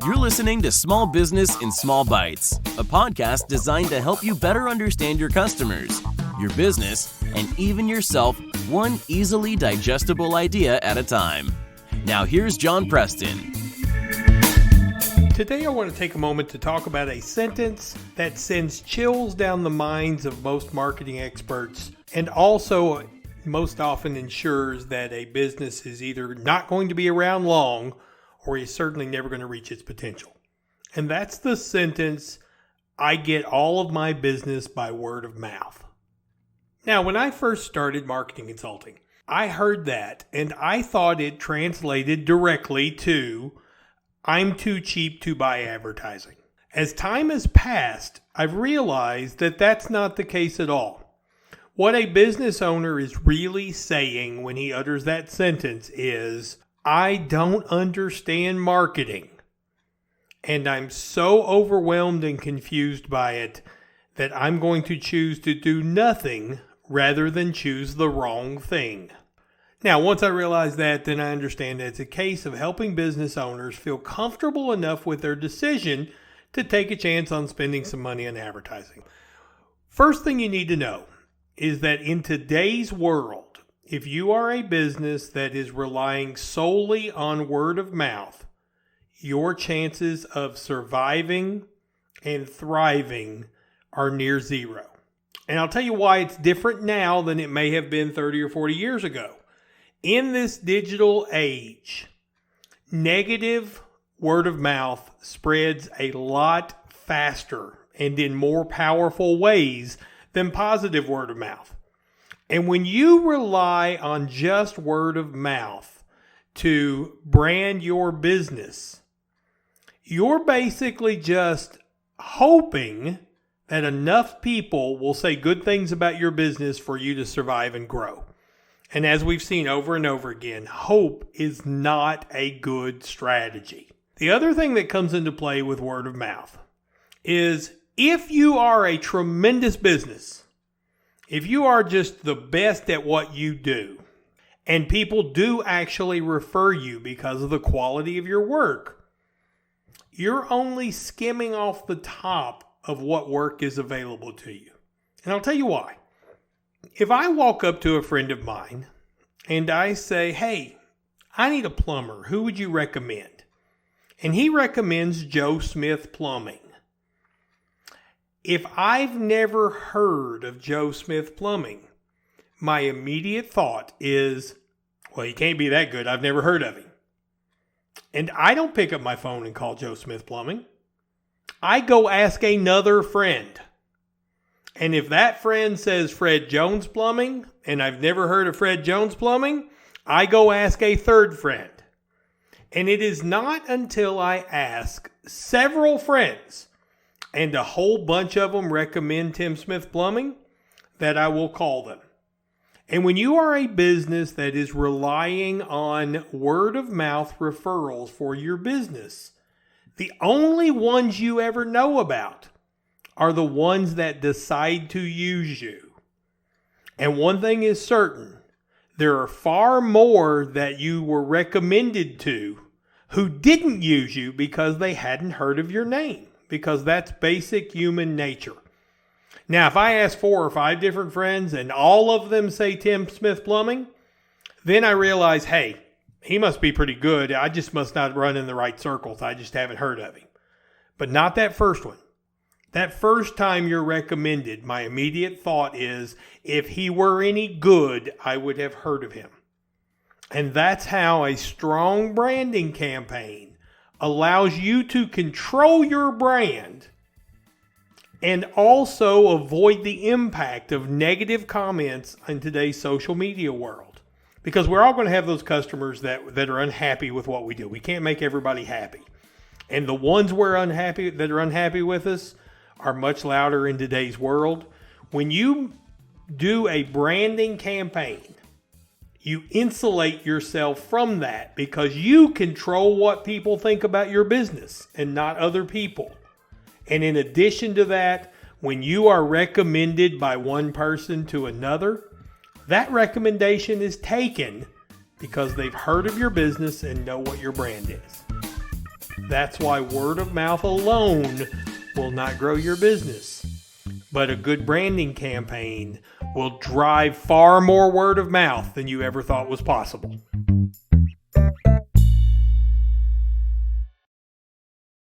You're listening to Small Business in Small Bites, a podcast designed to help you better understand your customers, your business, and even yourself one easily digestible idea at a time. Now here's John Preston. Today I want to take a moment to talk about a sentence that sends chills down the minds of most marketing experts and also most often ensures that a business is either not going to be around long or is certainly never going to reach its potential. And that's the sentence, I get all of my business by word of mouth. Now, when I first started marketing consulting, I heard that and I thought it translated directly to, I'm too cheap to buy advertising. As time has passed, I've realized that that's not the case at all. What a business owner is really saying when he utters that sentence is, I don't understand marketing, and I'm so overwhelmed and confused by it that I'm going to choose to do nothing rather than choose the wrong thing. Now, once I realize that, then I understand that it's a case of helping business owners feel comfortable enough with their decision to take a chance on spending some money on advertising. First thing you need to know is that in today's world, if you are a business that is relying solely on word of mouth, your chances of surviving and thriving are near zero. And I'll tell you why it's different now than it may have been 30 or 40 years ago. In this digital age, negative word of mouth spreads a lot faster and in more powerful ways than positive word of mouth. And when you rely on just word of mouth to brand your business, you're basically just hoping that enough people will say good things about your business for you to survive and grow. And as we've seen over and over again, hope is not a good strategy. The other thing that comes into play with word of mouth is if you are a tremendous business, if you are just the best at what you do, and people do actually refer you because of the quality of your work, you're only skimming off the top of what work is available to you. And I'll tell you why. If I walk up to a friend of mine and I say, hey, I need a plumber, who would you recommend? And he recommends Joe Smith Plumbing. If I've never heard of Joe Smith Plumbing, my immediate thought is, well, he can't be that good. I've never heard of him. And I don't pick up my phone and call Joe Smith Plumbing. I go ask another friend. And if that friend says Fred Jones Plumbing, and I've never heard of Fred Jones Plumbing, I go ask a third friend. And it is not until I ask several friends, and a whole bunch of them recommend Tim Smith Plumbing, that I will call them. And when you are a business that is relying on word of mouth referrals for your business, the only ones you ever know about are the ones that decide to use you. And one thing is certain, there are far more that you were recommended to who didn't use you because they hadn't heard of your name. Because that's basic human nature. Now, if I ask 4 or 5 different friends and all of them say Tim Smith Plumbing, then I realize, hey, he must be pretty good. I just must not run in the right circles. I just haven't heard of him. But not that first one. That first time you're recommended, my immediate thought is, if he were any good, I would have heard of him. And that's how a strong branding campaign allows you to control your brand and also avoid the impact of negative comments in today's social media world. Because we're all going to have those customers that are unhappy with what we do. We can't make everybody happy. And the ones that are unhappy with us are much louder in today's world. When you do a branding campaign, you insulate yourself from that because you control what people think about your business and not other people. And in addition to that, when you are recommended by one person to another, that recommendation is taken because they've heard of your business and know what your brand is. That's why word of mouth alone will not grow your business. But a good branding campaign will drive far more word of mouth than you ever thought was possible.